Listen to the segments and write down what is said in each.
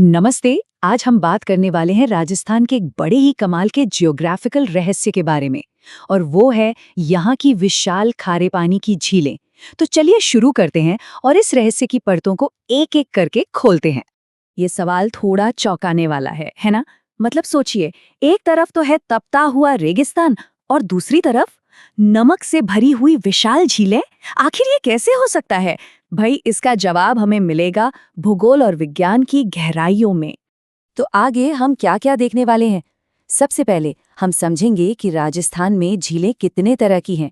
नमस्ते। आज हम बात करने वाले हैं राजस्थान के एक बड़े ही कमाल के जियोग्राफिकल रहस्य के बारे में। और वो है यहाँ की विशाल खारे पानी की झीलें। तो चलिए शुरू करते हैं और इस रहस्य की परतों को एक एक करके खोलते हैं। ये सवाल थोड़ा चौंकाने वाला है ना? मतलब सोचिए, एक तरफ तो है तपता हुआ रेगिस्तान और दूसरी तरफ नमक से भरी हुई विशाल झीलें। आखिर ये कैसे हो सकता है? भाई, इसका जवाब हमें मिलेगा भूगोल और विज्ञान की गहराइयों में। तो आगे हम क्या क्या देखने वाले हैं? सबसे पहले हम समझेंगे कि राजस्थान में झीलें कितने तरह की हैं।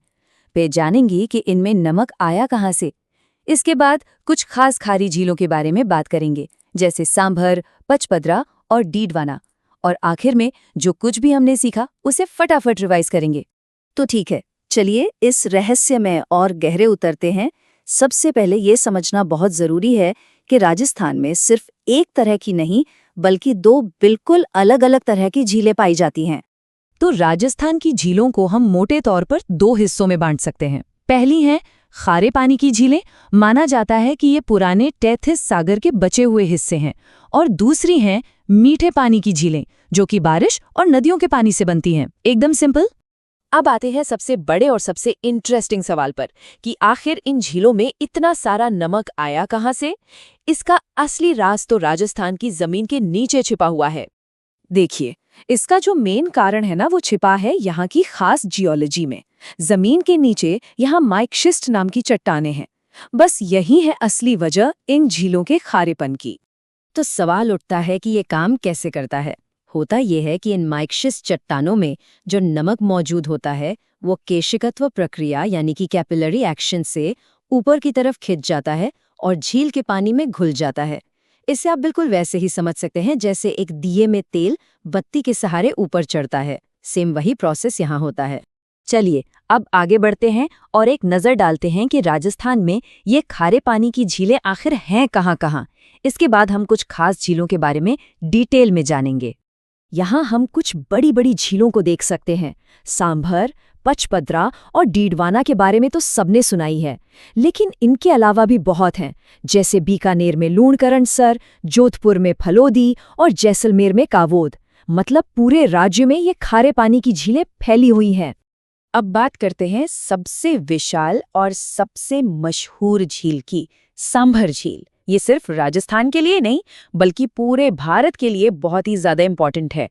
फिर जानेंगे कि इनमें नमक आया कहाँ से। इसके बाद कुछ खास खारी झीलों के बारे में बात करेंगे, जैसे सांभर, पचपदरा और डीडवाना। और आखिर में जो कुछ भी हमने सीखा उसे फटाफट रिवाइज करेंगे। तो ठीक है, चलिए इस रहस्य में और गहरे उतरते हैं। सबसे पहले ये समझना बहुत जरूरी है कि राजस्थान में सिर्फ एक तरह की नहीं, बल्कि दो बिल्कुल अलग-अलग तरह की झीलें पाई जाती हैं। तो राजस्थान की झीलों को हम मोटे तौर पर दो हिस्सों में बांट सकते हैं। पहली है खारे पानी की झीलें। माना जाता है कि ये पुराने टेथिस सागर के बचे हुए हिस्से हैं। और दूसरी हैं मीठे पानी की झीलें, जो कि बारिश और नदियों के पानी से बनती हैं। एकदम सिंपल। अब आते हैं सबसे बड़े और सबसे इंटरेस्टिंग सवाल पर कि आखिर इन झीलों में इतना सारा नमक आया कहाँ से? इसका असली राज तो राजस्थान की जमीन के नीचे छिपा हुआ है। देखिए, इसका जो मेन कारण है ना, वो छिपा है यहाँ की खास जियोलॉजी में। जमीन के नीचे यहाँ माइकशिस्ट नाम की चट्टानें हैं। बस यही है असली वजह इन झीलों के खारेपन की। तो सवाल उठता है कि ये काम कैसे करता है। होता यह है कि इन माइकशिस्ट चट्टानों में जो नमक मौजूद होता है, वो केशिकत्व प्रक्रिया यानी कि कैपिलरी एक्शन से ऊपर की तरफ खिंच जाता है और झील के पानी में घुल जाता है। इसे आप बिल्कुल वैसे ही समझ सकते हैं जैसे एक दिए में तेल बत्ती के सहारे ऊपर चढ़ता है। सेम वही प्रोसेस यहाँ होता है। चलिए अब आगे बढ़ते हैं और एक नज़र डालते हैं कि राजस्थान में ये खारे पानी की झीलें आखिर हैं कहाँ-कहाँ। इसके बाद हम कुछ खास झीलों के बारे में डिटेल में जानेंगे। यहाँ हम कुछ बड़ी बड़ी झीलों को देख सकते हैं। सांभर, पचपदरा और डीडवाना के बारे में तो सबने सुनाई है, लेकिन इनके अलावा भी बहुत हैं, जैसे बीकानेर में लूणकरणसर, जोधपुर में फलोदी और जैसलमेर में कावोद। मतलब पूरे राज्य में ये खारे पानी की झीलें फैली हुई हैं। अब बात करते हैं सबसे विशाल और सबसे मशहूर झील की, सांभर झील। ये सिर्फ राजस्थान के लिए नहीं, बल्कि पूरे भारत के लिए बहुत ही ज्यादा इम्पोर्टेंट है।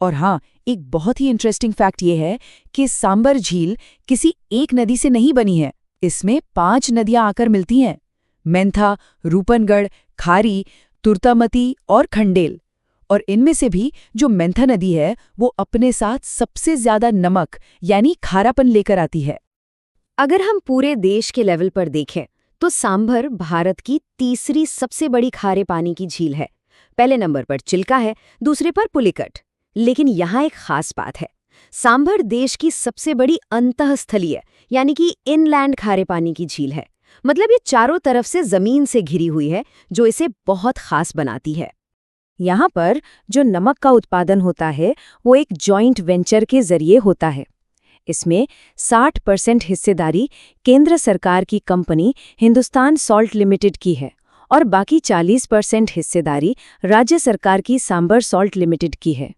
और हाँ, एक बहुत ही इंटरेस्टिंग फैक्ट ये है कि सांभर झील किसी एक नदी से नहीं बनी है। इसमें 5 नदियां आकर मिलती हैं: मेंथा, रूपनगढ़, खारी, तुर्तामती और खंडेल। और इनमें से भी जो मेंथा नदी है, वो अपने साथ सबसे ज्यादा नमक यानी खारापन लेकर आती है। अगर हम पूरे देश के लेवल पर देखें तो सांभर भारत की तीसरी सबसे बड़ी खारे पानी की झील है। पहले नंबर पर चिल्का है, दूसरे पर पुलिकट। लेकिन यहाँ एक खास बात है, सांभर देश की सबसे बड़ी अंतःस्थलीय यानी कि इनलैंड खारे पानी की झील है। मतलब ये चारों तरफ से जमीन से घिरी हुई है, जो इसे बहुत खास बनाती है। यहाँ पर जो नमक का उत्पादन होता है, वो एक जॉइंट वेंचर के जरिए होता है। इसमें 60% हिस्सेदारी केंद्र सरकार की कंपनी हिंदुस्तान सॉल्ट लिमिटेड की है और बाकी 40% हिस्सेदारी राज्य सरकार की सांभर सॉल्ट लिमिटेड की है।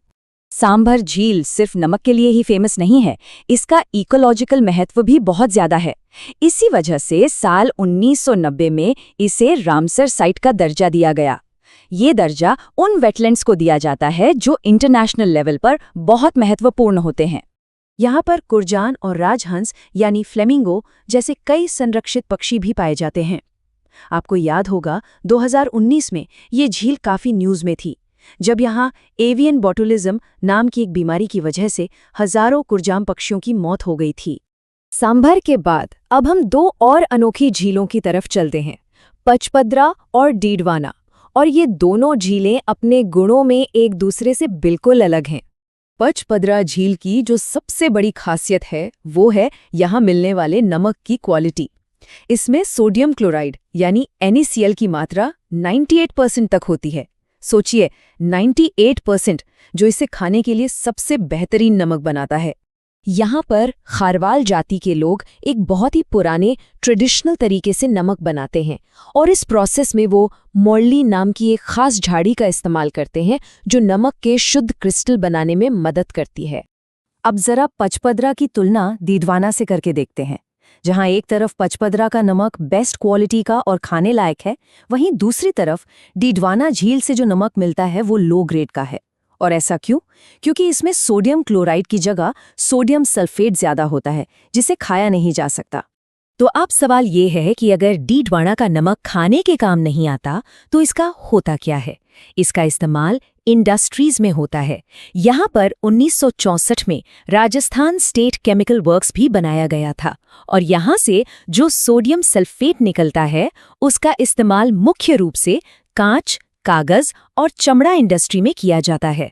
सांभर झील सिर्फ नमक के लिए ही फेमस नहीं है, इसका इकोलॉजिकल महत्व भी बहुत ज्यादा है। इसी वजह से साल 1990 में इसे रामसर साइट का दर्जा दिया गया। ये दर्जा उन वेटलैंड्स को दिया जाता है जो इंटरनेशनल लेवल पर बहुत महत्वपूर्ण होते हैं। यहाँ पर कुरजान और राजहंस यानी फ्लेमिंगो जैसे कई संरक्षित पक्षी भी पाए जाते हैं। आपको याद होगा 2019 में ये झील काफी न्यूज़ में थी, जब यहाँ एवियन बोटुलिज्म नाम की एक बीमारी की वजह से हजारों कुरजाम पक्षियों की मौत हो गई थी। सांभर के बाद अब हम दो और अनोखी झीलों की तरफ चलते हैं, पचपदरा और डीडवाना। और ये दोनों झीलें अपने गुणों में एक दूसरे से बिल्कुल अलग हैं। पचपदरा झील की जो सबसे बड़ी खासियत है, वो है यहाँ मिलने वाले नमक की क्वालिटी। इसमें सोडियम क्लोराइड यानी NaCl की मात्रा 98% तक होती है। सोचिए, 98%, जो इसे खाने के लिए सबसे बेहतरीन नमक बनाता है। यहाँ पर खारवाल जाति के लोग एक बहुत ही पुराने ट्रेडिशनल तरीके से नमक बनाते हैं और इस प्रोसेस में वो मोरली नाम की एक खास झाड़ी का इस्तेमाल करते हैं जो नमक के शुद्ध क्रिस्टल बनाने में मदद करती है। अब जरा पचपदरा की तुलना डीडवाना से करके देखते हैं। जहां एक तरफ पचपदरा का नमक बेस्ट क्वालिटी का और खाने लायक है, वहीं दूसरी तरफ डीडवाना झील से जो नमक मिलता है वो लो ग्रेड का है। और ऐसा क्यों? क्योंकि इसमें सोडियम क्लोराइड की जगह सोडियम सल्फेट ज्यादा होता है, जिसे खाया नहीं जा सकता। तो अब सवाल ये है कि अगर डीडवाना का नमक खाने के काम नहीं आता तो इसका होता क्या है? इसका इस्तेमाल इंडस्ट्रीज में होता है। यहाँ पर 1964 में राजस्थान स्टेट केमिकल वर्क्स भी बनाया गया था और यहाँ से जो सोडियम सल्फेट निकलता है उसका इस्तेमाल मुख्य रूप से कांच, कागज और चमड़ा इंडस्ट्री में किया जाता है।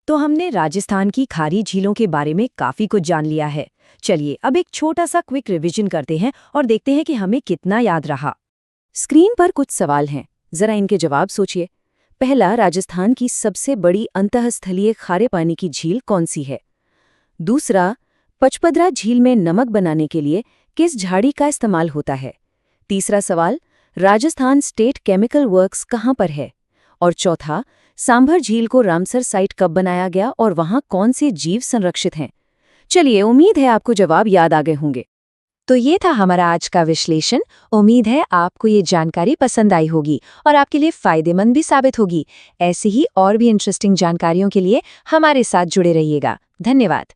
तो हमने राजस्थान की खारी झीलों के बारे में काफी कुछ जान लिया है। चलिए अब एक छोटा सा क्विक रिवीजन करते हैं और देखते हैं कि हमें कितना याद रहा। स्क्रीन पर कुछ सवाल हैं, जरा इनके जवाब सोचिए। पहला, राजस्थान की सबसे बड़ी अंतःस्थलीय खारे पानी की झील कौन सी है? दूसरा, पचपदरा झील में नमक बनाने के लिए किस झाड़ी का इस्तेमाल होता है? तीसरा सवाल, राजस्थान स्टेट केमिकल वर्क्स कहाँ पर है? और चौथा, सांभर झील को रामसर साइट कब बनाया गया और वहाँ कौन से जीव संरक्षित हैं? चलिए, उम्मीद है आपको जवाब याद आ गए होंगे। तो ये था हमारा आज का विश्लेषण। उम्मीद है आपको ये जानकारी पसंद आई होगी और आपके लिए फायदेमंद भी साबित होगी। ऐसी ही और भी इंटरेस्टिंग जानकारियों के लिए हमारे साथ जुड़े रहिएगा। धन्यवाद।